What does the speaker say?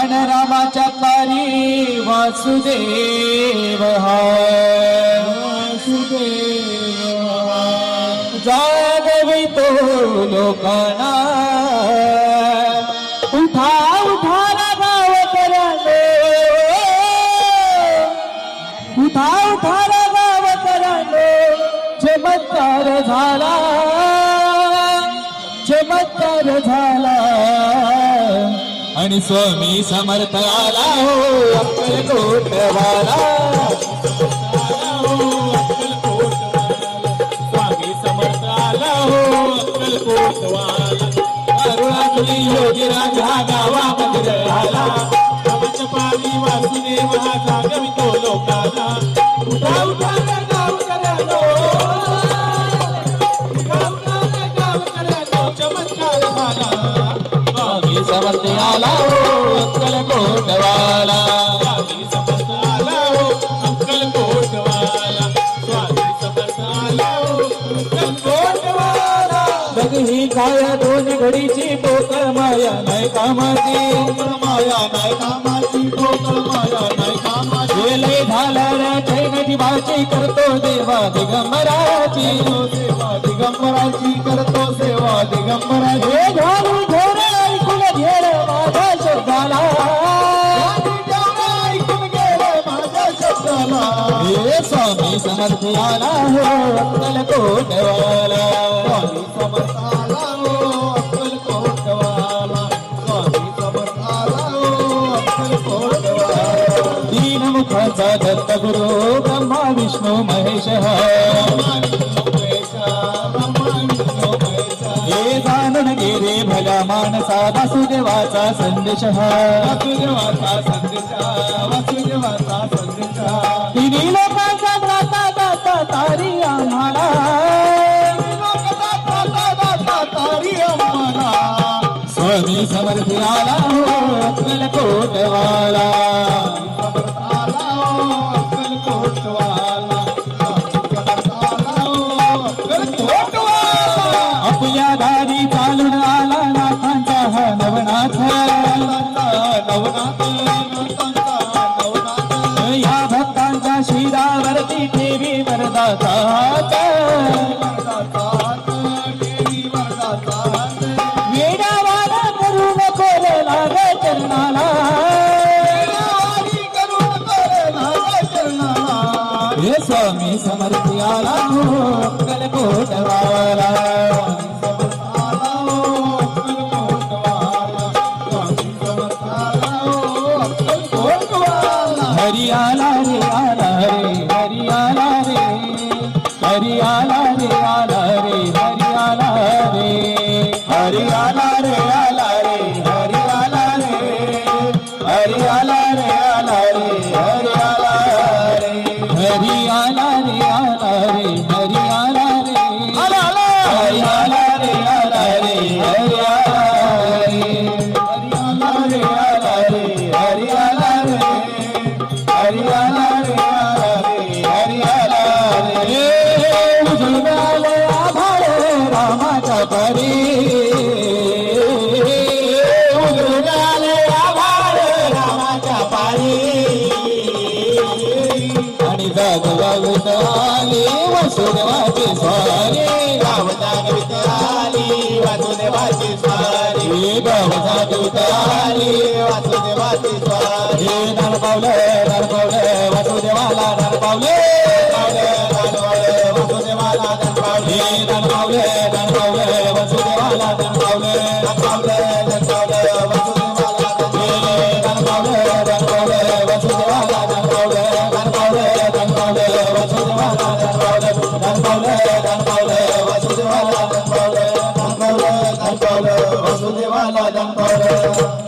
प्राण रामाच्या पारी वासुदेव जागवितो लोकांना उठा उठा ना गावकऱ्यानो उठा उठा ना गावकऱ्यानो चमत्कार झाला आणि स्वामी समर्थ आला हो अक्कलकोटवाला स्वामी समर्थ आला हो अक्कलकोटवाला अरुणाचली योगीराज हा गावामध्ये आला रामाच्या पारी वासुदेव हा जागवितो लोकांना उठा उठा ना गावकऱ्यानो चमत्कार झाला स्वामी समर्थ आला हो अक्कलकोटवाला स्वामी समर्थ आला हो अक्कलकोटवाला स्वामी समर्थ आला हो अक्कलकोटवाला बघ ही काय दोन घडीची पोकळ माया नाही कामाची माया नाही कामाची पोकळ माया नाही कामाची वेलय झाल्या जीवाची करतो देवा दिगंबराची सेवा दिगंबराची करतो सेवा दिगंबराची हे घालून घोर ऐकून घेर माझा शब्दाला ऐकून गेलं माझ्या शब्दाला हे स्वामी समर्थ आला हो अक्कलकोटवाला स्वामी समर्थ आला हो अक्कलकोटवाला स्वामी समर्थ आला हो अक्कलकोटवाला दीनमुखाचा दत्तगुरु ब्रह्मा विष्णू महेश हे जाणून गे रे भल्या माणसा वासुदेवाचा संदेश वासुदेवाचा संदेश वासुदेवाचा संदेश तिन्ही लोकांचा दाता दाता तारी आम्हाला तारी आम्हाला स्वामी समर्थ आला हो अक्कलकोटवाला आला हो अक्कलकोटवाला आपल्या दारी चालून आला नाथांचा हा नवनाथ नवनाथ या भक्तांच्या शिरावरती ठेवी वरदाचा हात. वेडावाला करू नको रे लाग चरणाला हे स्वामी समर्थ आला हो अक्कलकोटवाला हरी आला रे आला रे हरी आला रे हरी आला रे आला रे हरी आला रे हरी आला रे आला रे हरी आला रे हरी आला रे आला रे हरी आला रे हरी आला रे आला रे हरी आला रे आला आला हरी आला रे आला रे हरी आला रे हरी आला रे आला रे हरी आला रे हरी आला रे आला रे हरी आला रे उजळले आभाळ रामाच्या परी उजळले आभाळ रामाच्या पारी आणि जाग जागत आली वासुदेवाची स्वारी गाव जागवित आली वासुदेवाची स्वारी गाव जागवित आली वासुदेवाची स्वारी नरपावले वासुदेवाला नरपावले वासुदेवाला नरपावले नरपावले वासुदेवाला नरपावले नरपावले वासुदेवाला नरपावले वासुदेवाला नरपावले नरपावले वासुदेवाला नरपावले नरपावले वासुदेवाला नरपावले नरपावले वासुदेवाला नरपावले